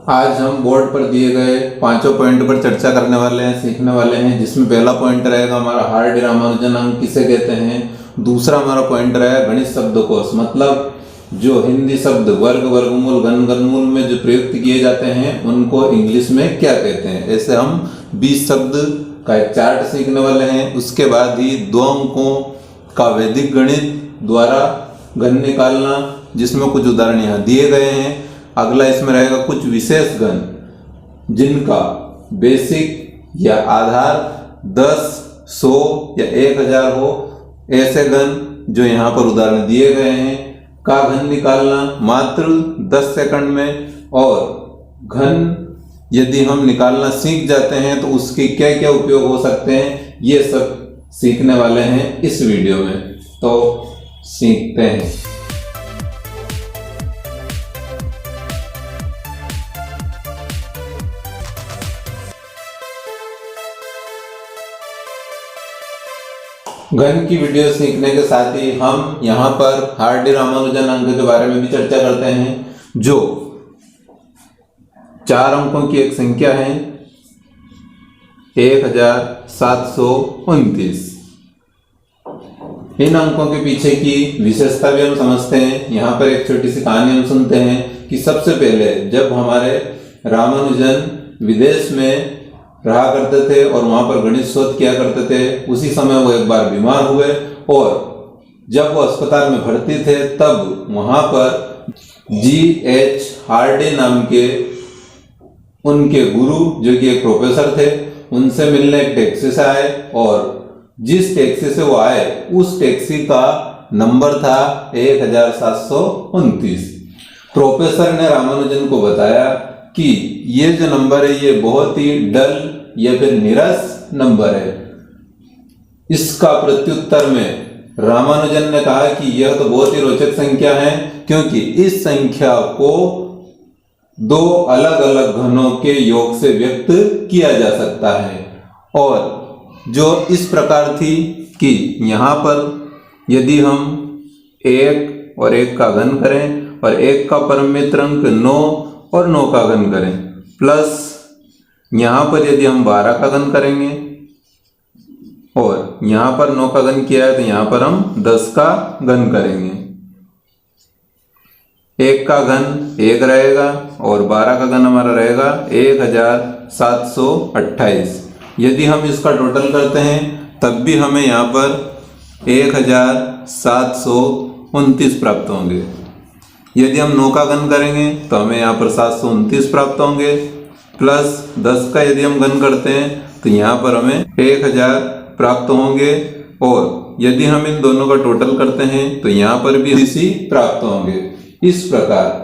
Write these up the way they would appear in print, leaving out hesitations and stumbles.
आज हम बोर्ड पर दिए गए पांचों पॉइंट पर चर्चा करने वाले हैं, सीखने वाले हैं, जिसमें पहला पॉइंट रहेगा हमारा हार्डी रामानुजन अंक किसे कहते हैं। दूसरा हमारा पॉइंट रहेगा गणित शब्दकोश, मतलब जो हिंदी शब्द वर्ग, वर्गमूल, घन, घनमूल में जो प्रयुक्त किए जाते हैं उनको इंग्लिश में क्या कहते हैं। ऐसे हम 20 शब्द का एक चार्ट सीखने वाले हैं। उसके बाद ही 2 अंकों का वैदिक गणित द्वारा घन निकालना, जिसमें कुछ उदाहरण यहाँ दिए गए हैं। अगला इसमें रहेगा कुछ विशेष घन जिनका बेसिक या आधार 10, 100 या 1000 हो, ऐसे घन जो यहाँ पर उदाहरण दिए गए हैं का घन निकालना मात्र 10 सेकंड में। और घन यदि हम निकालना सीख जाते हैं तो उसके क्या क्या उपयोग हो सकते हैं, ये सब सीखने वाले हैं इस वीडियो में। तो सीखते हैं। घन की वीडियो सीखने के साथ ही हम यहाँ पर हार्डी रामानुजन अंक के बारे में भी चर्चा करते हैं, जो 4 अंकों की एक संख्या है 1729। इन अंकों के पीछे की विशेषता भी हम समझते हैं। यहाँ पर एक छोटी सी कहानी हम सुनते हैं कि सबसे पहले जब हमारे रामानुजन विदेश में रहा करते थे और वहां पर गणित शोध किया करते थे, उसी समय वो एक बार बीमार हुए और जब वो अस्पताल में भर्ती थे तब वहां पर G.H. हार्डी नाम के उनके गुरु, जो कि एक प्रोफेसर थे, उनसे मिलने एक टैक्सी से आए और जिस टैक्सी से वो आए उस टैक्सी का नंबर था 1729। प्रोफेसर ने रामानुजन को बताया कि ये जो नंबर है ये बहुत ही डल या फिर निरस नंबर है। इसका प्रत्युत्तर में रामानुजन ने कहा कि यह तो बहुत ही रोचक संख्या है, क्योंकि इस संख्या को 2 अलग अलग घनों के योग से व्यक्त किया जा सकता है। और जो इस प्रकार थी कि यहाँ पर यदि हम 1 और 1 का घन करें और 1 का परम मित्र अंक 9 और 9 का घन करें, प्लस यहाँ पर यदि हम 12 का घन करेंगे और यहाँ पर 9 का घन किया है तो यहाँ पर हम 10 का घन करेंगे। 1 का घन 1 रहेगा और 12 का घन हमारा रहेगा 1728। यदि हम इसका टोटल करते हैं तब भी हमें यहाँ पर 1729 प्राप्त होंगे। यदि हम 9 का घन करेंगे तो हमें यहाँ पर 729 प्राप्त होंगे, प्लस 10 का यदि हम घन करते हैं तो यहाँ पर हमें 1000 प्राप्त होंगे। और यदि हम इन दोनों का टोटल करते हैं तो यहाँ पर भी इसी प्राप्त होंगे। इस प्रकार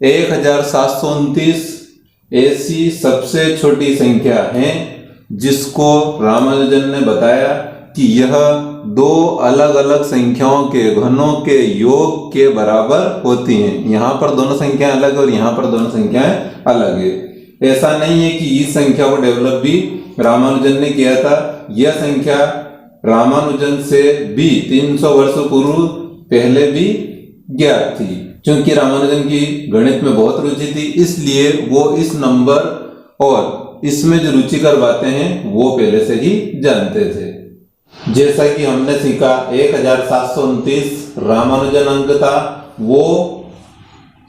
1729 ऐसी सबसे छोटी संख्या है जिसको रामानुजन ने बताया कि यह 2 अलग अलग संख्याओं के घनों के योग के बराबर होती हैं। यहाँ पर दोनों संख्याएं अलग है और यहाँ पर दोनों संख्याएं अलग है। ऐसा नहीं है कि इस संख्या को डेवलप भी रामानुजन ने किया था। यह संख्या रामानुजन से भी 300 वर्षों पूर्व पहले भी ज्ञात थी। क्योंकि रामानुजन की गणित में बहुत रुचि थी, इसलिए वो इस नंबर और इसमें जो रुचिकर बातें हैं वो पहले से ही जानते थे। जैसा कि हमने सीखा 1729 रामानुजन अंक था, वो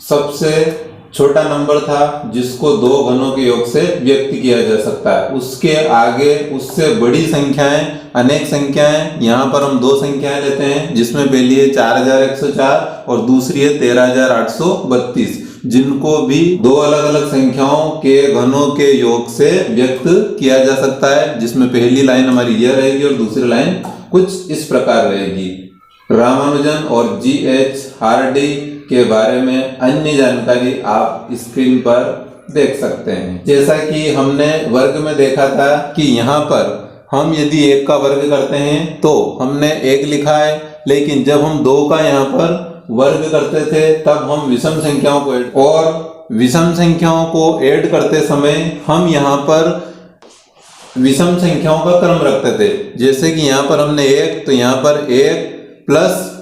सबसे छोटा नंबर था जिसको 2 घनों के योग से व्यक्त किया जा सकता है। उसके आगे उससे बड़ी संख्याएं, अनेक संख्याएं, यहाँ पर हम 2 संख्याएं लेते हैं, जिसमें पहली है 4104 और दूसरी है 13832, जिनको भी 2 अलग अलग संख्याओं के घनों के योग से व्यक्त किया जा सकता है। जिसमें पहली लाइन हमारी यह रहेगी और दूसरी लाइन कुछ इस प्रकार रहेगी। रामानुजन और G.H. हार्डी के बारे में अन्य जानकारी आप स्क्रीन पर देख सकते हैं। जैसा कि हमने वर्ग में देखा था कि यहाँ पर हम यदि 1 का वर्ग करते हैं तो हमने 1 लिखा है, लेकिन जब हम 2 का यहाँ पर वर्ग करते थे तब हम विषम संख्याओं को ऐड करते समय हम यहाँ पर विषम संख्याओं का क्रम रखते थे। जैसे कि यहाँ पर हमने 1 तो यहाँ पर 1 +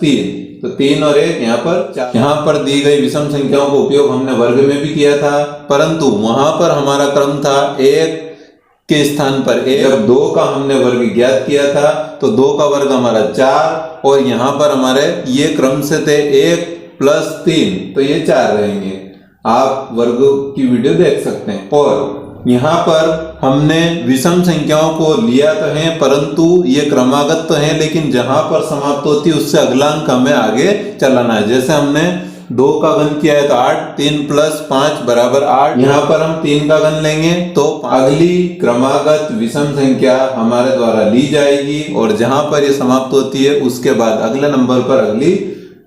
3 तो 3 और 1 यहाँ पर 4। यहाँ पर दी गई विषम संख्याओं का उपयोग हमने वर्ग में भी किया था, परंतु वहां पर हमारा क्रम था 1 के स्थान पर 1। जब 2 का हमने वर्ग ज्ञात किया था तो 2 का वर्ग हमारा 4, और यहाँ पर हमारे ये क्रम से थे 1 + 3, तो ये 4 रहेंगे। आप वर्ग की वीडियो देख सकते हैं। और यहाँ पर हमने विषम संख्याओं को लिया तो है, परंतु ये क्रमागत तो है, लेकिन जहां पर समाप्त होती है उससे अगला अंक हमें आगे चलाना है। जैसे हमने 2 का घन किया है तो 8, 3 + 5 = 8। यहाँ पर हम 3 का घन लेंगे तो अगली क्रमागत विषम संख्या हमारे द्वारा ली जाएगी, और जहां पर ये समाप्त होती है उसके बाद अगले नंबर पर अगली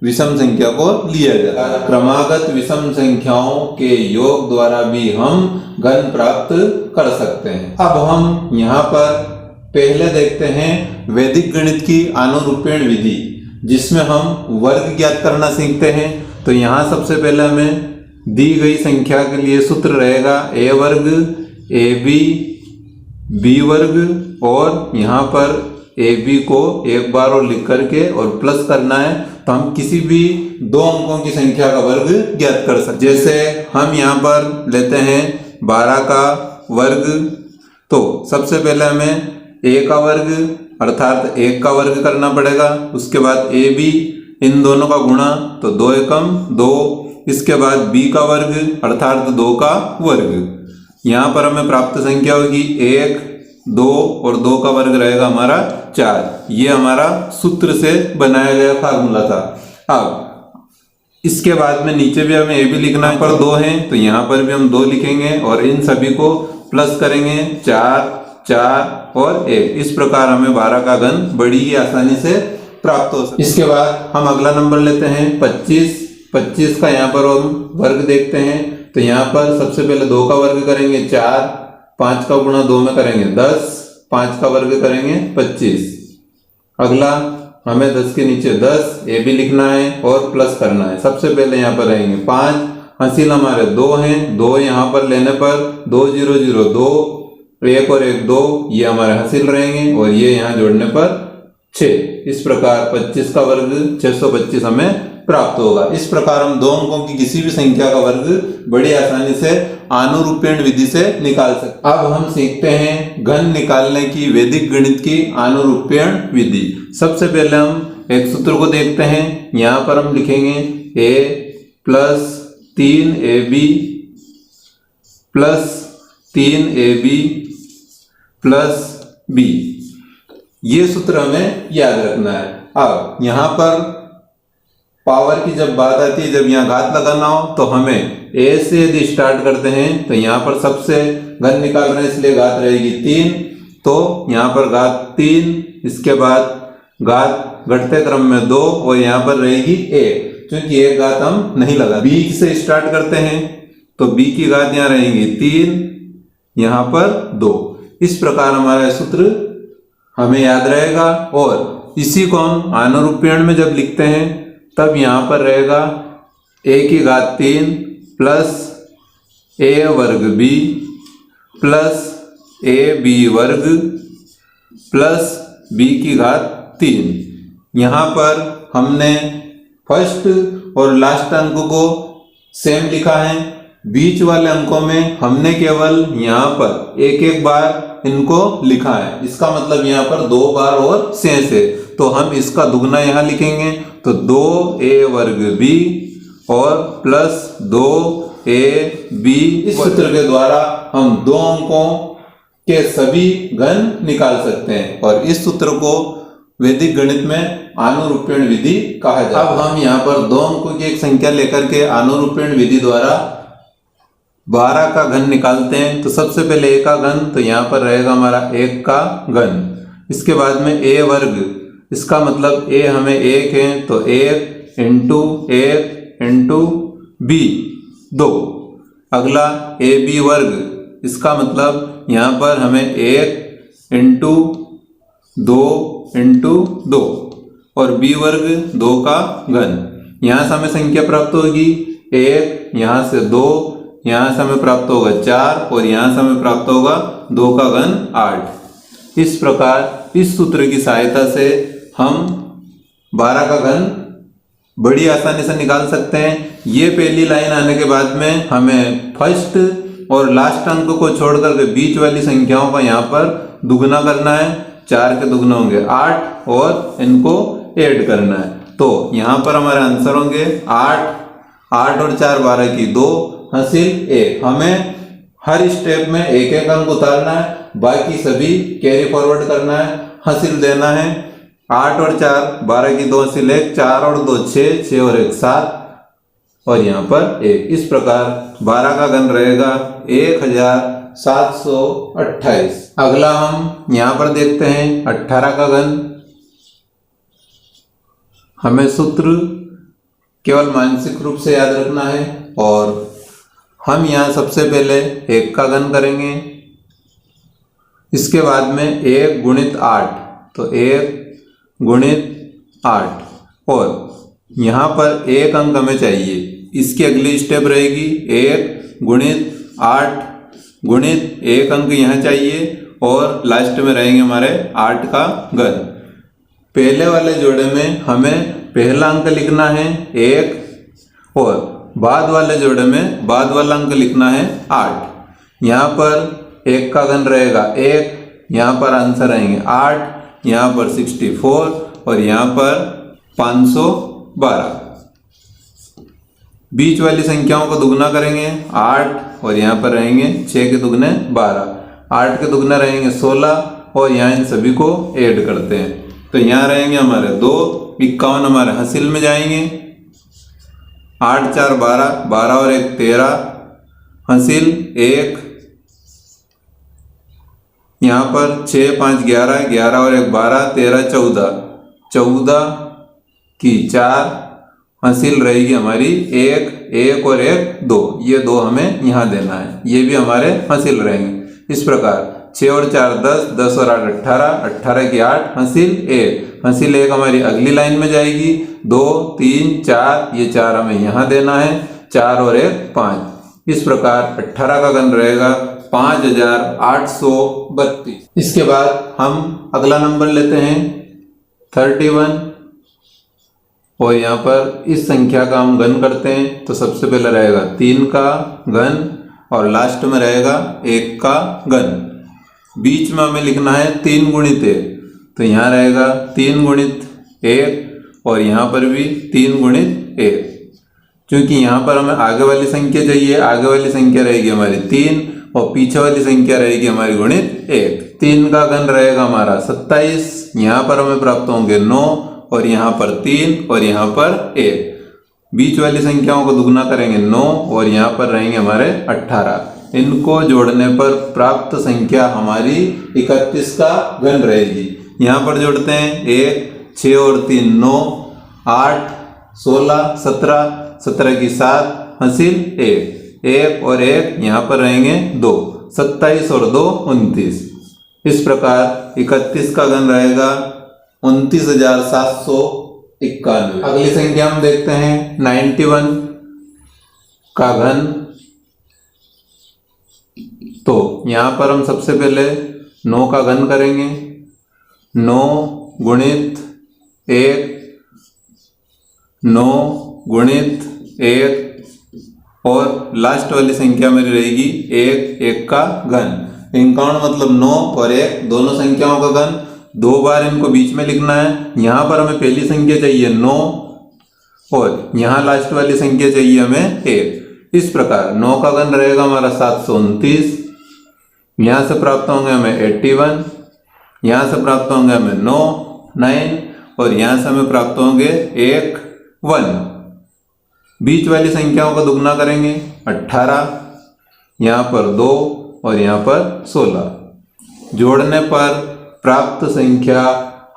विषम संख्या को लिया जाता है। क्रमागत विषम संख्याओं के योग द्वारा भी हम घन प्राप्त कर सकते हैं। अब हम यहाँ पर पहले देखते हैं वैदिक गणित की आनुरूप्यण विधि, जिसमें हम वर्ग ज्ञात करना सीखते हैं। तो यहाँ सबसे पहले हमें दी गई संख्या के लिए सूत्र रहेगा a वर्ग ab b वर्ग, और यहाँ पर ab को एक बार और लिख करके और प्लस करना है, तो हम किसी भी 2 अंकों की संख्या का वर्ग ज्ञात कर सकते हैं। जैसे हम यहाँ पर लेते हैं 12 का वर्ग, तो सबसे पहले हमें a का वर्ग अर्थात 1 का वर्ग करना पड़ेगा। उसके बाद ab, इन दोनों का गुणा तो 2 एकम 2। इसके बाद b का वर्ग अर्थात 2 का वर्ग। यहाँ पर हमें प्राप्त संख्या होगी 1, 2 और 2 का वर्ग रहेगा हमारा 4। ये हमारा सूत्र से बनाया गया फार्मूला था। अब इसके बाद में नीचे भी हमें a भी लिखना है, पर 2 हैं तो यहाँ पर भी हम 2 लिखेंगे, और इन सभी को प्लस करेंगे 4, 4 और 1। इस प्रकार हमें 12 का घन बड़ी ही आसानी से प्राप्त हो सकता है। इसके बाद हम अगला नंबर लेते हैं 25। 25 का यहाँ पर हम वर्ग देखते हैं, तो यहाँ पर सबसे पहले 2 का वर्ग करेंगे 4, 5 का गुणा 2 में करेंगे 10, 5 का वर्ग करेंगे 25। अगला हमें 10 के नीचे 10 ए भी लिखना है और प्लस करना है। सबसे पहले यहाँ पर रहेंगे 5, हासिल हमारे 2 हैं, 2 यहाँ पर लेने पर 2 0 0 2, 1 और 1 2, ये हमारे हासिल रहेंगे, और ये यहाँ जोड़ने पर 6। इस प्रकार 25 का वर्ग 625 हमें प्राप्त होगा। इस प्रकार हम 2 अंकों की किसी भी संख्या का वर्ग बड़ी आसानी से आनुरूप्यण विधि से निकाल सकते हैं। अब हम सीखते हैं घन निकालने की वैदिक गणित की आनुरूप्यण विधि। सबसे पहले हम एक सूत्र को देखते हैं। यहाँ पर हम लिखेंगे a + 3ab + 3ab + b। ये सूत्र हमें याद रखना है। अब यहाँ पर पावर की जब बात आती है, जब यहाँ घात लगाना हो, तो हमें a से यदि स्टार्ट करते हैं तो यहाँ पर सबसे घन निकाल रहे हैं इसलिए घात रहेगी 3, तो यहाँ पर घात 3, इसके बाद घात घटते क्रम में 2 और यहाँ पर रहेगी 1, क्योंकि एक घात हम नहीं लगा। b से स्टार्ट करते हैं तो b की घात यहाँ रहेगी 3, यहाँ पर 2। इस प्रकार हमारा सूत्र हमें याद रहेगा, और इसी को हम आनुरूप्यण में जब लिखते हैं तब यहाँ पर रहेगा a की घात 3 प्लस a वर्ग b प्लस ab वर्ग प्लस b की घात 3। यहाँ पर हमने फर्स्ट और लास्ट अंक को सेम लिखा है। बीच वाले अंकों में हमने केवल यहाँ पर एक एक बार इनको लिखा है। इसका मतलब यहाँ पर 2 बार और शेष है, तो हम इसका दुगना यहाँ लिखेंगे, तो 2a वर्ग b और प्लस 2ab। इस सूत्र के द्वारा हम 2 अंकों के सभी घन निकाल सकते हैं, और इस सूत्र को वैदिक गणित में आनुरूप्यण विधि कहा जाता है। अब हम यहाँ पर 2 अंकों की एक संख्या लेकर के आनुरूप्यण विधि द्वारा 12 का घन निकालते हैं। तो सबसे पहले a का घन, तो यहाँ पर रहेगा हमारा 1 का घन। इसके बाद में a वर्ग, इसका मतलब a हमें 1 है तो 1 इंटू 1 इंटू b 2। अगला ab वर्ग, इसका मतलब यहाँ पर हमें 1 इंटू 2 इंटू 2 और b वर्ग 2 का घन। यहाँ से हमें संख्या प्राप्त होगी 1, यहाँ से 2, यहाँ से हमें प्राप्त होगा 4 और यहाँ से हमें प्राप्त होगा 2 का घन 8। इस प्रकार इस सूत्र की सहायता से हम 12 का घन बड़ी आसानी से निकाल सकते हैं। ये पहली लाइन आने के बाद में हमें फर्स्ट और लास्ट अंक को छोड़ करके बीच वाली संख्याओं का यहाँ पर दुगना करना है। 4 के दुगने होंगे 8 और इनको ऐड करना है। तो यहाँ पर हमारे आंसर होंगे 8, 8 और 4 12 की 2 हासिल 1। हमें हर स्टेप में एक एक अंक उतारना है, बाकी सभी कैरी फॉरवर्ड करना है, हासिल देना है। 8 और 4 12 की 2 हासिल 1, 4 और 2 6, 6 और 1 7 और यहाँ पर 1। इस प्रकार 12 का घन रहेगा 1728। अगला हम यहाँ पर देखते हैं 18 का घन। हमें सूत्र केवल मानसिक रूप से याद रखना है और हम यहाँ सबसे पहले 1 का घन करेंगे, इसके बाद में 1 गुणित 8, तो 1 गुणित 8 और यहाँ पर 1 अंक हमें चाहिए। इसकी अगली स्टेप रहेगी 1 गुणित 8 गुणित 1 अंक यहाँ चाहिए और लास्ट में रहेंगे हमारे 8 का घन। पहले वाले जोड़े में हमें पहला अंक लिखना है 1 और बाद वाले जोड़े में बाद वाला अंक लिखना है 8। यहाँ पर 1 का घन रहेगा 1, यहाँ पर आंसर रहेंगे 8, यहाँ पर 64 और यहाँ पर 512। बीच वाली संख्याओं को दुगना करेंगे 8 और यहाँ पर रहेंगे 6 के दुगने 12, 8 के दुगने रहेंगे 16 और यहाँ इन सभी को ऐड करते हैं। तो यहाँ रहेंगे हमारे 2, 51 हमारे हासिल में जाएंगे। 8 4 12, 12 और 1 13 हासिल 1। यहाँ पर 6 5 11, 11 और 1 12, 13 14, 14 की 4 हासिल रहेगी हमारी 1, 1 और 1 2। ये 2 हमें यहाँ देना है, ये भी हमारे हासिल रहेंगे। इस प्रकार 6 और 4 10, 10 और 8 18, 18 की 8 हासिल 1, हासिल 1 हमारी अगली लाइन में जाएगी। 2 3 4, ये 4 हमें यहाँ देना है, 4 और 1 5। इस प्रकार 18 का घन रहेगा 5832। इसके बाद हम अगला नंबर लेते हैं 31 और यहाँ पर इस संख्या का हम घन करते हैं। तो सबसे पहले रहेगा 3 का घन और लास्ट में रहेगा 1 का घन। बीच में हमें लिखना है 3 गुणित 1, तो यहाँ रहेगा 3 गुणित 1 और यहाँ पर भी 3 गुणित 1। क्योंकि यहाँ पर हमें आगे वाली संख्या चाहिए, आगे वाली संख्या रहेगी हमारी 3 और पीछे वाली संख्या रहेगी हमारी गुणित 1। 3 का घन रहेगा हमारा 27, यहाँ पर हमें प्राप्त होंगे 9 और यहाँ पर 3 और यहाँ पर 1। बीच वाली संख्याओं को दुगना करेंगे 9 और यहाँ पर रहेंगे हमारे 18। इनको जोड़ने पर प्राप्त संख्या हमारी 31 का घन रहेगी। यहाँ पर जोड़ते हैं 1 6 और 3 9, 8 16 17, 17 की 7 हासिल 1, 1 और 1 यहाँ पर रहेंगे 2, 27 और 2 29। इस प्रकार 31 का घन रहेगा 29,791। अगली संख्या हम देखते हैं 91 का घन। तो यहाँ पर हम सबसे पहले 9 का घन करेंगे। 9 गुणित 1, 9 गुणित 1 और लास्ट वाली संख्या मेरी रहेगी 1, 1 का घन। 51 मतलब 9 और 1 दोनों संख्याओं का घन। 2 बार इनको बीच में लिखना है। यहाँ पर हमें पहली संख्या चाहिए 9 और यहाँ लास्ट वाली संख्या चाहिए हमें 1। इस प्रकार 9 का घन रहेगा हमारा 729। यहाँ से प्राप्त होंगे हमें 81, यहाँ से प्राप्त होंगे हमें 9 और यहाँ से हमें प्राप्त होंगे 1 बीच वाली संख्याओं का दुगना करेंगे 18, यहाँ पर 2 और यहाँ पर 16। जोड़ने पर प्राप्त संख्या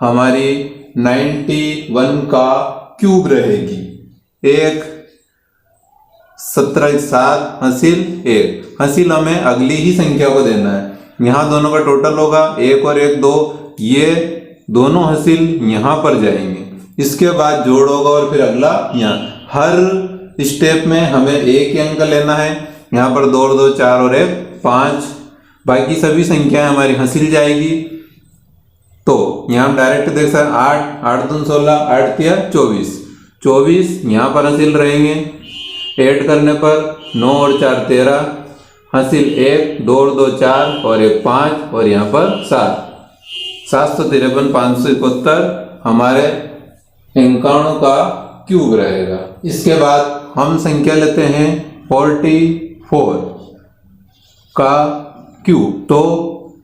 हमारी 91 का क्यूब रहेगी। 1 17 7 हासिल 1। हासिल हमें अगली ही संख्या को देना है। यहाँ दोनों का टोटल होगा 1 और 1 2, ये दोनों हासिल यहाँ पर जाएंगे। इसके बाद जोड़ होगा और फिर अगला यहाँ। हर स्टेप में हमें एक ही अंक लेना है। यहाँ पर 2 और 2 4 और 1 5, बाकी सभी संख्याएं हमारी हासिल जाएगी। तो यहाँ हम डायरेक्ट देख सकते हैं 8 8 दूनी 16, 8 तिया 24, 24 यहाँ पर हासिल रहेंगे। ऐड करने पर 9 और 4 13, हासिल 1, 2 और 2 4 और 1 5 और यहाँ पर 7, 753 571 हमारे अंकाणु का क्यूब रहेगा। इसके बाद हम संख्या लेते हैं 44 का क्यूब। तो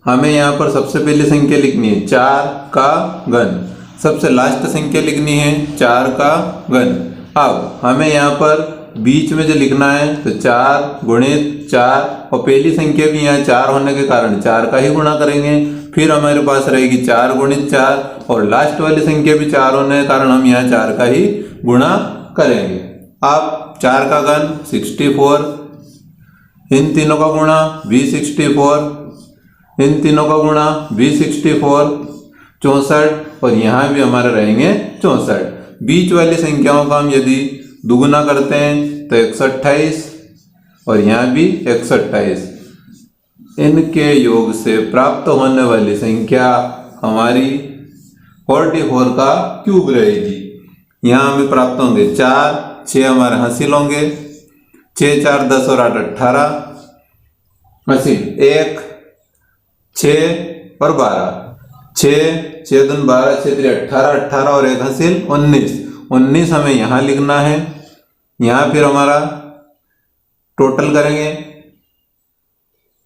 हमें यहाँ पर सबसे पहली संख्या लिखनी है 4 का घन, सबसे लास्ट संख्या लिखनी है 4 का घन। अब हमें यहाँ पर बीच में जो लिखना है तो 4 गुणित 4, और पहली संख्या भी यहाँ 4 होने के कारण 4 का ही गुणा करेंगे। फिर हमारे पास रहेगी 4 गुणित 4, और लास्ट वाली संख्या भी 4 होने के कारण हम यहाँ 4 का ही गुणा करेंगे। अब 4 का घन 64, इन तीनों का गुणा भी 64, इन तीनों का गुणा भी 64, 64, और यहाँ भी हमारे रहेंगे 64। बीच वाली संख्याओं का हम यदि दुगुना करते हैं तो 128, और यहाँ भी 128। इनके योग से प्राप्त होने वाली संख्या हमारी 44 का क्यूब रहेगी। यहाँ हमें प्राप्त होंगे 4, 6 हमारे हासिल होंगे, 6 4 10 और 8 18, हासिल 1, 6 और 12, 6 6 दूनी 12, 6 3 18, 18 और 1 हासिल 19, 19 हमें यहाँ लिखना है। यहाँ फिर हमारा टोटल करेंगे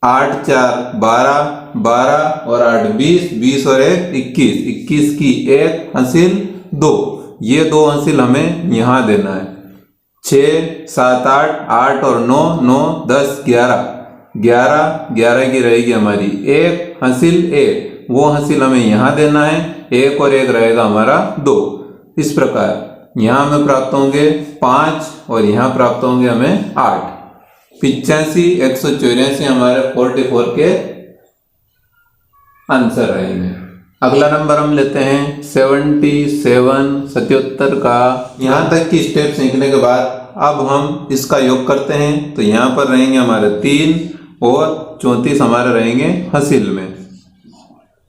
8 4 12, 12 और 8 20, 20 और 1 21, 21 की 1 हासिल 2, ये 2 हासिल हमें यहाँ देना है। 6 7 8, 8 और 9 9 10 11, 11 11 की रहेगी हमारी 1 हासिल 1, वो हासिल हमें यहाँ देना है। 1 और 1 रहेगा हमारा 2। इस प्रकार यहाँ हमें प्राप्त होंगे 5, और यहाँ प्राप्त होंगे हमें 8। 85 184 हमारे 44 के आंसर रहेंगे। अगला नंबर हम लेते हैं 77 का। यहाँ तक की स्टेप सीखने के बाद अब हम इसका योग करते हैं। तो यहाँ पर रहेंगे हमारे 3 और 34 हमारे रहेंगे हासिल में।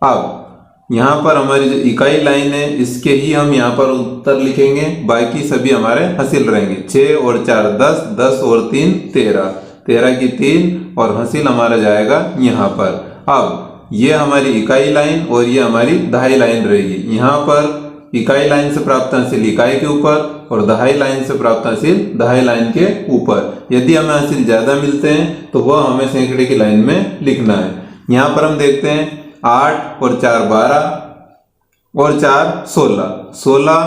अब यहाँ पर हमारी जो इकाई लाइन है इसके ही हम यहाँ पर उत्तर लिखेंगे, बाकी सभी हमारे हासिल रहेंगे। 6 और 4 10, 10 और 3 13, 13 की 3 और हासिल हमारा जाएगा यहाँ पर। अब ये हमारी इकाई लाइन और ये हमारी दहाई लाइन रहेगी। यहाँ पर इकाई लाइन से प्राप्त हासिल इकाई के ऊपर और दहाई लाइन से प्राप्त हासिल दहाई लाइन के ऊपर। यदि हमें हासिल ज्यादा मिलते हैं तो वह हमें सैकड़े की लाइन में लिखना है। यहाँ पर हम देखते हैं 8 और 4 12 और 4 16, 16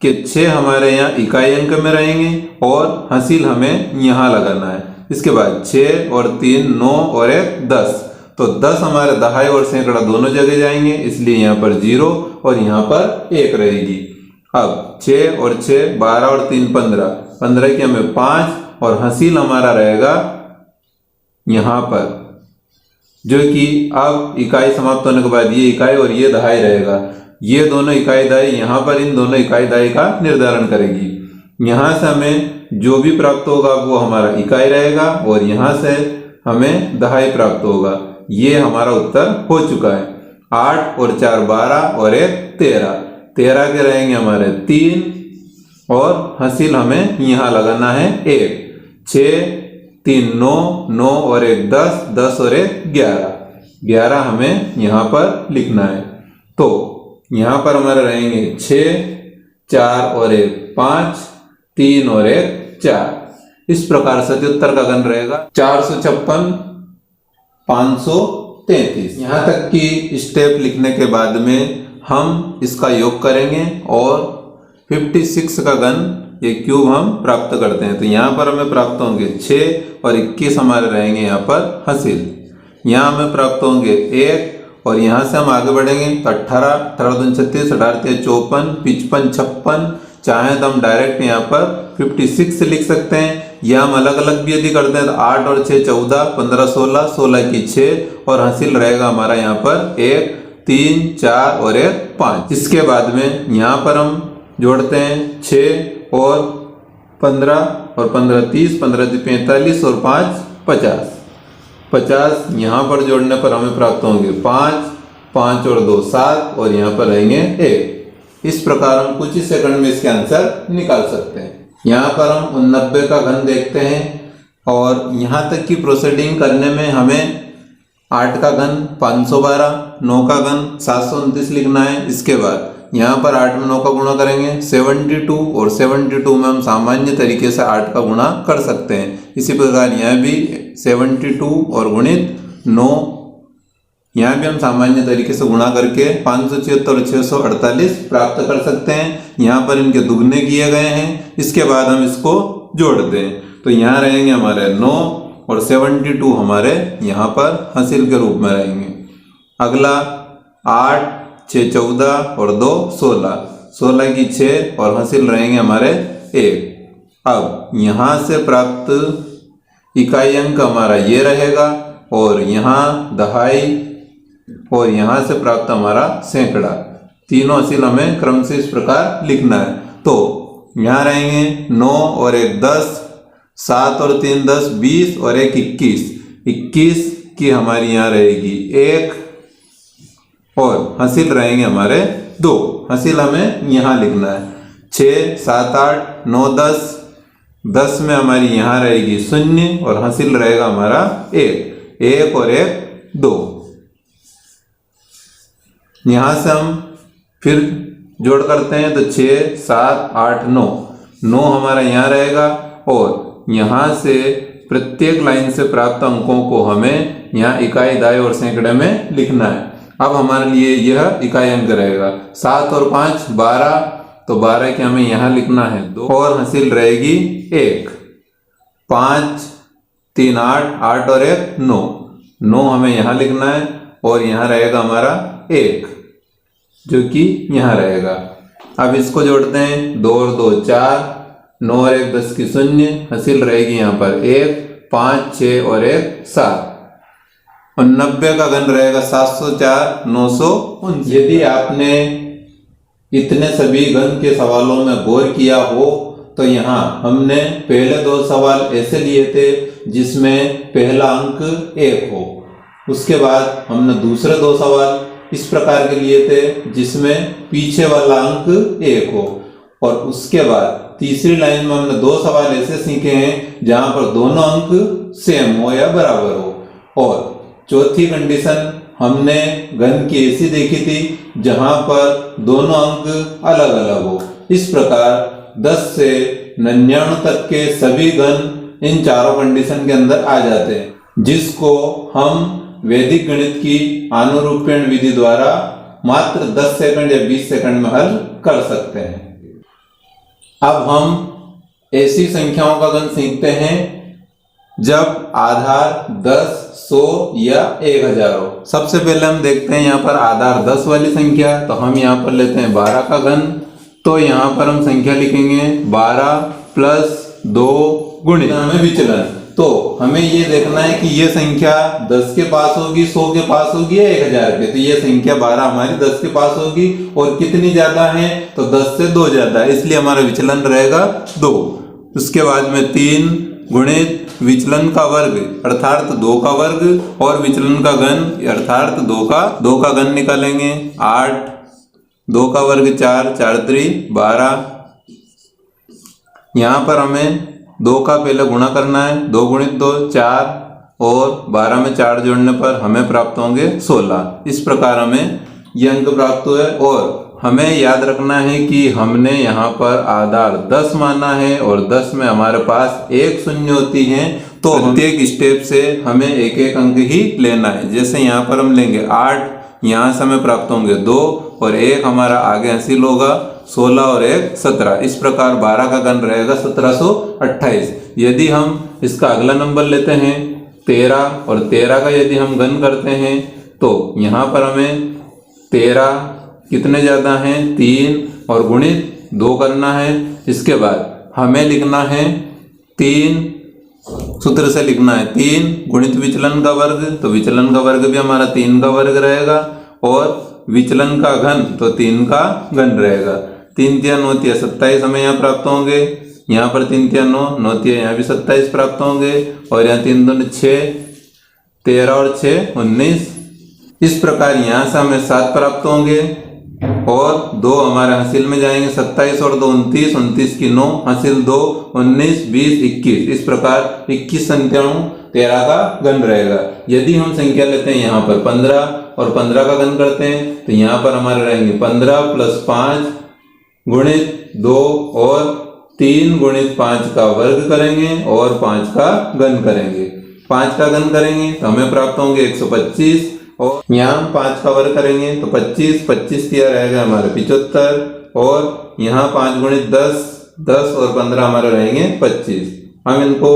के 6 हमारे यहाँ इकाई अंक में रहेंगे और हासिल हमें यहाँ लगाना है। इसके बाद 6 और 3 9 और 1 10, तो 10 हमारे दहाई और सैकड़ा दोनों जगह जाएंगे, इसलिए यहाँ पर 0 और यहाँ पर 1 रहेगी। अब 6 और 6 12 और 3 15, 15 की हमें 5 और हासिल हमारा रहेगा यहाँ पर, जो कि अब इकाई समाप्त होने के बाद ये इकाई और ये दहाई रहेगा। ये दोनों इकाई दहाई यहाँ पर इन दोनों इकाई दहाई का निर्धारण करेगी। यहाँ से हमें जो भी प्राप्त होगा वो हमारा इकाई रहेगा और यहाँ से हमें दहाई प्राप्त होगा। ये हमारा उत्तर हो चुका है। 8 और 4 12 और 1 13, 13 के रहेंगे हमारे 3 और हासिल हमें यहाँ लगाना है 1। 6 3 9, 9 और 1 10, 10 और 1 11, 11 हमें यहाँ पर लिखना है। तो यहाँ पर हमारे रहेंगे 6 4 और 1 5, 3 और 1 4। इस प्रकार से उत्तर का घन रहेगा 456 533। यहाँ तक की स्टेप लिखने के बाद में हम इसका योग करेंगे और 56 का घन ये क्यूब हम प्राप्त करते हैं। तो यहाँ पर हमें प्राप्त होंगे 6 और 21 हमारे रहेंगे यहाँ पर हासिल। यहाँ हमें प्राप्त होंगे 1 और यहाँ से हम आगे बढ़ेंगे तो 18 18 दूनी 36, 18 3 54, 55 56। चाहे तो हम डायरेक्ट यहाँ पर 56 लिख सकते हैं, या हम अलग अलग भी यदि करते हैं तो 8 और 6 14, 15 16, 16 की 6 और हासिल रहेगा हमारा यहाँ पर 1 3 4 और 1 5। इसके बाद में यहाँ पर हम जोड़ते हैं 6 और 15 और 15 30, 15 45 और 5 50, 50 यहाँ पर जोड़ने पर हमें प्राप्त होंगे 5, 5 और 2 7 और यहाँ पर रहेंगे 1। इस प्रकार हम कुछ ही सेकंड में इसके आंसर निकाल सकते हैं। यहाँ पर हम 89 का घन देखते हैं और यहाँ तक की प्रोसीडिंग करने में हमें 8 का घन 512, 9 का घन 729 लिखना है। इसके बाद यहाँ पर 8 में 9 का गुणा करेंगे 72 और 72 में हम सामान्य तरीके से 8 का गुणा कर सकते हैं। इसी प्रकार यहाँ भी 72 और गुणित 9, यहाँ भी हम सामान्य तरीके से गुणा करके 576 और 648 प्राप्त कर सकते हैं। यहाँ पर इनके दुगने किए गए हैं। इसके बाद हम इसको जोड़ दें तो यहाँ रहेंगे हमारे 9 और 72 हमारे यहाँ पर हासिल के रूप में रहेंगे। अगला 8, 6 14 और 2 16, 16 की 6 और हासिल रहेंगे हमारे 1। अब यहाँ से प्राप्त इकाई अंक हमारा ये रहेगा और यहाँ दहाई और यहाँ से प्राप्त हमारा सैकड़ा, तीनों हासिल हमें क्रम से इस प्रकार लिखना है। तो यहाँ रहेंगे 9 और 1 10, 7 और 3 10, 20 और 1 21, 21 की हमारी यहाँ रहेगी 1 और हासिल रहेंगे हमारे 2, हासिल हमें यहाँ लिखना है। 6 7 8 9 10, 10 में हमारी यहाँ रहेगी 0 और हासिल रहेगा हमारा 1, 1 और 1 2। यहाँ से हम फिर जोड़ करते हैं तो 6 7 8 9, 9 हमारा यहाँ रहेगा और यहाँ से प्रत्येक लाइन से प्राप्त अंकों को हमें यहाँ इकाई, दाई और सैकड़े में लिखना है। अब हमारे लिए यह इकाई अंक रहेगा। 7 और 5 12, तो 12 के हमें यहाँ लिखना है 2 और हासिल रहेगी 1, 5 3 8, 8 और 1 9, 9 हमें यहाँ लिखना है और यहाँ रहेगा हमारा 1 जो कि यहाँ रहेगा। अब इसको जोड़ते हैं 2 और 2 4, 9 और 1 10 की 0, हासिल रहेगी यहाँ पर 1 5 6 और 1 7 और 90 का घन रहेगा 704 949। यदि आपने इतने सभी घन के सवालों में गौर किया हो तो यहाँ हमने पहले 2 सवाल ऐसे लिए थे जिसमें पहला अंक 1 हो, उसके बाद हमने दूसरे 2 सवाल इस प्रकार के लिए थे जिसमें पीछे वाला अंक 1 हो और उसके बाद तीसरी लाइन में हमने 2 सवाल ऐसे सीखे हैं जहां पर दोनों अंक सेम हो या बराबर हो और चौथी कंडीशन हमने घन की ऐसी देखी थी जहां पर दोनों अंक अलग अलग हो। इस प्रकार 10 से 99 तक के सभी घन इन चारों कंडीशन के अंदर आ जाते हैं, जिसको हम वैदिक गणित की आनुरूप्यण विधि द्वारा मात्र 10 सेकंड या 20 सेकंड में हल कर सकते हैं। अब हम ऐसी संख्याओं का घन सीखते हैं जब आधार 10, 100 या 1000 हो। सबसे पहले हम देखते हैं यहाँ पर आधार 10 वाली संख्या, तो हम यहाँ पर लेते हैं 12 का घन। तो यहाँ पर हम संख्या लिखेंगे 12 प्लस 2 गुणित हमें विचलन। तो हमें ये देखना है कि ये संख्या 10 के पास होगी, 100 के पास होगी या 1000 के। तो ये संख्या 12 हमारी 10 के पास होगी और कितनी ज्यादा है तो 10 से 2 ज्यादा है, इसलिए हमारा विचलन रहेगा 2। उसके बाद में 3 गुणित विचलन का वर्ग अर्थात 2 का वर्ग और विचलन का घन अर्थात 2 का घन निकालेंगे। 8, 2 का वर्ग 4, 4 3 12। यहाँ पर हमें 2 का पहले गुणा करना है, 2 गुणित 2 4 और 12 में 4 जोड़ने पर हमें प्राप्त होंगे 16। इस प्रकार हमें ये अंक प्राप्त हुए और हमें याद रखना है कि हमने यहाँ पर आधार 10 माना है और 10 में हमारे पास 1 शून्य होती है, तो प्रत्येक स्टेप से हमें एक एक अंक ही लेना है। जैसे यहाँ पर हम लेंगे 8, यहाँ से हमें प्राप्त होंगे 2 और 1 हमारा आगे हासिल होगा 16 और 1 17। इस प्रकार 12 का घन रहेगा 1728। यदि हम इसका अगला नंबर लेते हैं 13 और 13 का यदि हम घन करते हैं तो यहाँ पर हमें 13 कितने ज़्यादा हैं 3 और गुणित 2 करना है। इसके बाद हमें लिखना है 3 सूत्र से लिखना है 3 गुणित विचलन का वर्ग, तो विचलन का वर्ग भी हमारा 3 का वर्ग रहेगा और विचलन का घन तो 3 का घन रहेगा। 3 3 9 3 27 हमें यहाँ प्राप्त होंगे, यहाँ पर 3 3 9 9 3 यहाँ भी 27 प्राप्त होंगे और यहाँ 3 2 6 13 और 6 19। इस प्रकार यहाँ से हमें 7 प्राप्त होंगे और 2 हमारे हासिल में जाएंगे, 27 और 2 29, 29 की 9, हासिल 2 19 20 21। इस प्रकार 21 संख्याओं 13 का घन रहेगा। यदि हम संख्या लेते हैं यहाँ पर 15 और 15 का घन करते हैं तो यहाँ पर हमारे रहेंगे 15 + 5 गुणित 2 और 3 गुणित 5 का वर्ग करेंगे और 5 का घन करेंगे। 5 का घन करेंगे तो हमें प्राप्त होंगे 125 और यहाँ 5 का वर्ग करेंगे तो 25, 25 किया रहेगा हमारे 75 और यहाँ 5 गुणित 10, 10 और 15 हमारे रहेंगे 25। हम इनको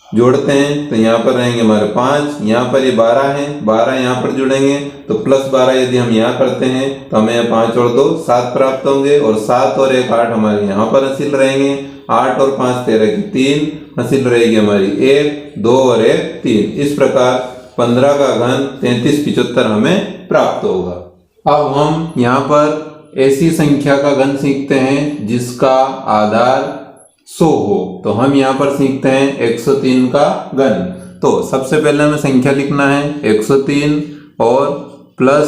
जोड़ते हैं तो यहाँ पर रहेंगे हमारे 5, यहाँ पर ये 12 है, 12 यहाँ पर जुड़ेंगे तो +12 यदि हम यहाँ करते हैं तो हमें 5 और 2 7 प्राप्त होंगे और 7 और 1 8 हमारे यहाँ पर हासिल रहेंगे। 8 और 5 13 की 3 हासिल रहेगी हमारी 1, 2 और 1 3। इस प्रकार 15 का घन 33 75 हमें प्राप्त होगा। अब हम यहाँ पर ऐसी संख्या का घन सीखते हैं जिसका आधार 100 हो। तो हम यहाँ पर सीखते हैं 103 का घन। तो सबसे पहले हमें संख्या लिखना है 103 और प्लस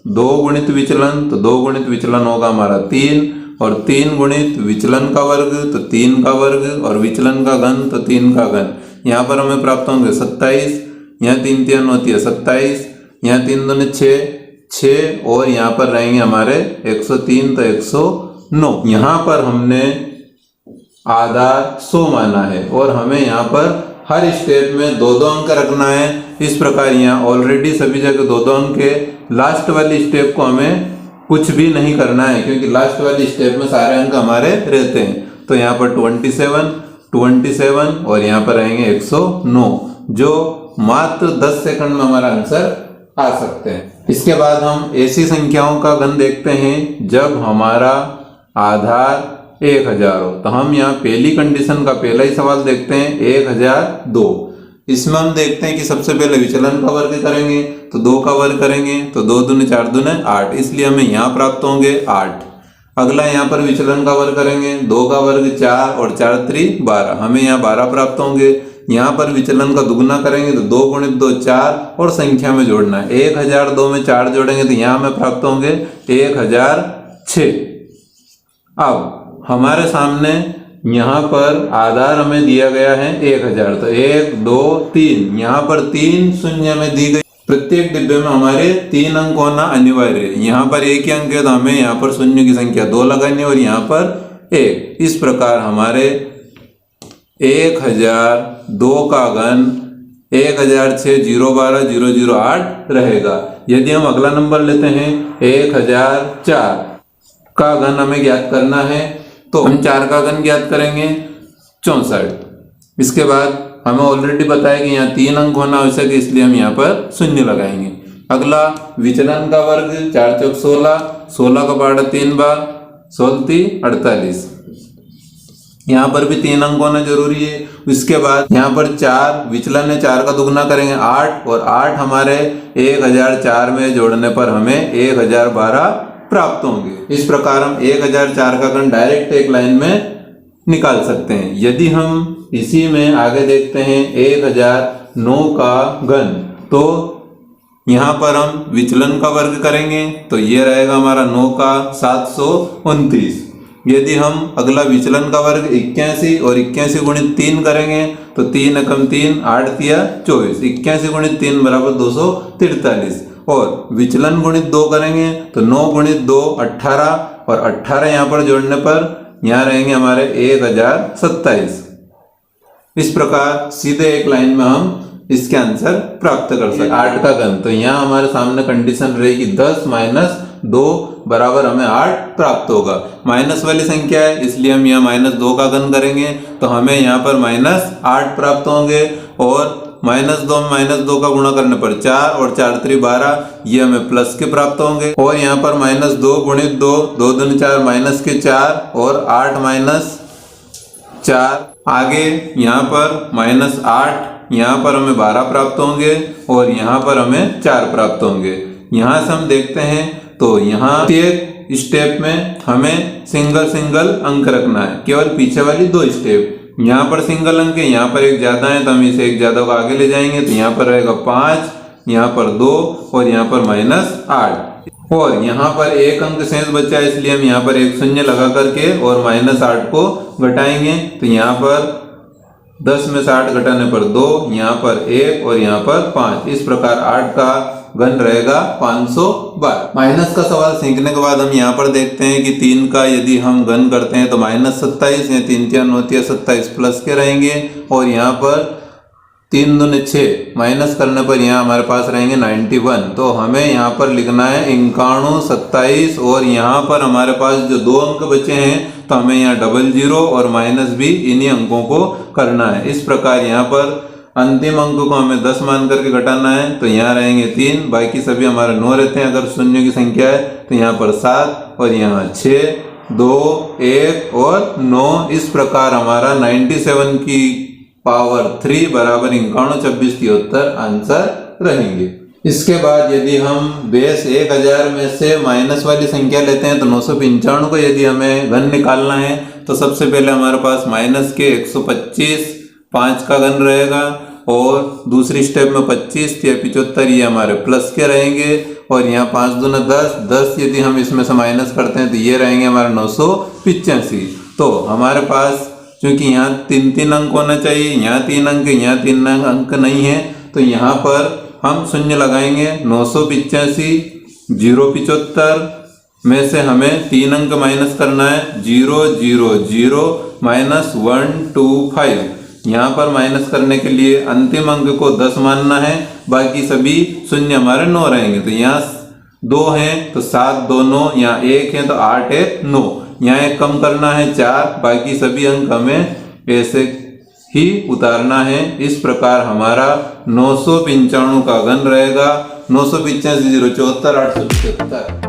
2 गुणित विचलन, तो 2 गुणित विचलन होगा हमारा 3 और 3 गुणित विचलन का वर्ग तो 3 का वर्ग और विचलन का घन तो 3 का घन। यहाँ पर हमें प्राप्त होंगे 27, यहाँ 3 3 होती है 27, यहाँ 3 दूनी 6 और यहाँ पर रहेंगे हमारे 103 तो 109। यहाँ पर हमने आधार 100 माना है और हमें यहाँ पर हर स्टेप में 2-2 अंक रखना है। इस प्रकार यहाँ ऑलरेडी सभी जगह 2-2 अंक है। लास्ट वाली स्टेप को हमें कुछ भी नहीं करना है क्योंकि लास्ट वाली स्टेप में सारे अंक हमारे रहते हैं। तो यहाँ पर 27 और यहाँ पर रहेंगे 109 जो मात्र 10 सेकंड में हमारा आंसर आ सकते हैं। इसके बाद हम ऐसी संख्याओं का घन देखते हैं जब हमारा आधार 1000 हो। तो हम यहाँ पहली कंडीशन का पहला ही सवाल देखते हैं 1002। इसमें हम देखते हैं कि सबसे पहले विचलन का वर्ग करेंगे तो 2 का वर्ग करेंगे तो 2 दूने 4 दूने 8, इसलिए हमें यहाँ प्राप्त होंगे 8। अगला यहाँ पर विचलन का वर्ग करेंगे, 2 का वर्ग 4 और 4 3 12, हमें यहाँ 12 प्राप्त होंगे। यहाँ पर विचलन का दुगना करेंगे तो 2 गुणित 2 4 और संख्या में जोड़ना है। 1002 में 4 जोड़ेंगे तो यहाँ हमें प्राप्त होंगे 1006। अब हमारे सामने यहाँ पर आधार हमें दिया गया है 1000, तो 1 2 3, यहाँ पर 3 शून्य में दी गई। प्रत्येक डिब्बे में हमारे 3 अंक होना अनिवार्य है। यहाँ पर 1 ही अंक है तो हमें यहाँ पर शून्य की संख्या 2 लगानी और यहाँ पर 1। इस प्रकार हमारे 1002 का घन 1006 012 008 रहेगा। यदि हम अगला नंबर लेते हैं 1004 का घन हमें ज्ञात करना है तो हम 4 का घन ज्ञात करेंगे 64। इसके बाद हमें ऑलरेडी बताया कि यहाँ 3 अंक होना आवश्यक है, इसलिए हम यहाँ पर शून्य लगाएंगे। अगला विचलन का वर्ग 4 चौक 16, 16 का पाड़ा 3 बार 16 48, यहाँ पर भी 3 अंक होना जरूरी है। इसके बाद यहाँ पर 4 विचलन है, 4 का दुगना करेंगे 8 और 8 हमारे 1004 में जोड़ने पर हमें 1012 प्राप्त होंगे। इस प्रकार हम 1004 का घन डायरेक्ट एक लाइन में निकाल सकते हैं। यदि हम इसी में आगे देखते हैं 1009 का घन, तो यहाँ पर हम विचलन का वर्ग करेंगे तो ये रहेगा हमारा 9 का 729। यदि हम अगला विचलन का वर्ग 81 और 81 गुणित 3 करेंगे तो 3 एकम 3 8 तिया 24, 81 गुणित 3 बराबर 243 और विचलन गुणित 2 करेंगे तो 9 गुणित 2 18 और 18 यहाँ पर जोड़ने पर यहाँ रहेंगे हमारे 1027। इस प्रकार सीधे एक लाइन में हम इसके आंसर प्राप्त कर सकते हैं। 8 का घन, तो यहाँ हमारे सामने कंडीशन रहेगी 10 - 2 बराबर हमें 8 प्राप्त होगा। माइनस वाली संख्या है इसलिए हम यहाँ -2 का घन करेंगे तो हमें यहाँ पर -8 प्राप्त होंगे और -2 में -2 का गुणा करने पर 4 और 4 3 12, ये हमें प्लस के प्राप्त होंगे। और यहाँ पर -2 गुणित 2, 2 दूनी 4 माइनस के 4 और 8 - 4, आगे यहाँ पर -8, यहाँ पर हमें 12 प्राप्त होंगे और यहाँ पर हमें 4 प्राप्त होंगे। यहाँ से हम देखते हैं तो यहाँ एक स्टेप में हमें सिंगल अंक रखना है, केवल पीछे वाली 2 स्टेप। यहाँ पर सिंगल अंक है, यहाँ पर एक ज्यादा है तो हम इसे एक ज्यादा को आगे ले जाएंगे तो यहाँ पर रहेगा 5, यहाँ पर 2 और यहाँ पर -8। और यहाँ पर एक अंक शेष बचा है, इसलिए हम यहाँ पर एक शून्य लगा करके और -8 को घटाएंगे। तो यहाँ पर 10 में से 8 घटाने पर 2, यहाँ पर 1 और यहाँ पर 5। इस प्रकार 8 का घन रहेगा 512। माइनस का सवाल सीखने के बाद हम यहाँ पर देखते हैं कि 3 का यदि हम घन करते हैं तो -27, या 3 3 9 27 प्लस के रहेंगे। और यहाँ पर 3 दूनी 6 माइनस करने पर यहाँ हमारे पास रहेंगे 91। तो हमें यहाँ पर लिखना है 91 27, और यहाँ पर हमारे पास जो 2 अंक बचे हैं तो हमें यहाँ 00 और माइनस भी इन्हीं अंकों को करना है। इस प्रकार यहाँ पर अंतिम अंक को हमें 10 मान करके घटाना है। तो यहाँ रहेंगे 3, बाकी सभी हमारे 9 रहते हैं अगर शून्य की संख्या है। तो यहाँ पर 7 और यहाँ 6 2 1 और 9। इस प्रकार हमारा 97 की पावर 3 बराबर 91 26 73 आंसर रहेंगे। इसके बाद यदि हम बेस 1000 में से माइनस वाली संख्या लेते हैं तो 995 को यदि हमें घन निकालना है तो सबसे पहले हमारे पास माइनस के 125 5 का घन रहेगा, और दूसरी स्टेप में 25 या 75 ये हमारे प्लस के रहेंगे। और यहाँ 5 दूना 10 10 यदि हम इसमें से माइनस करते हैं तो ये रहेंगे हमारे 985। तो हमारे पास क्योंकि यहाँ 3 अंक होना चाहिए, यहाँ 3 अंक, यहाँ 3 अंक नहीं है, तो यहाँ पर हम शून्य लगाएंगे। 985 075 में से हमें 3 अंक माइनस करना है, 0 0 0 -125। यहाँ पर माइनस करने के लिए अंतिम अंक को 10 मानना है, बाकी सभी शून्य हमारे 9 रहेंगे। तो यहाँ 2 हैं तो 7 2 9, यहाँ 1 है तो 8 1 9, यहाँ एक कम करना है 4, बाकी सभी अंक हमें ऐसे ही उतारना है। इस प्रकार हमारा 995 का घन रहेगा 985 074 877।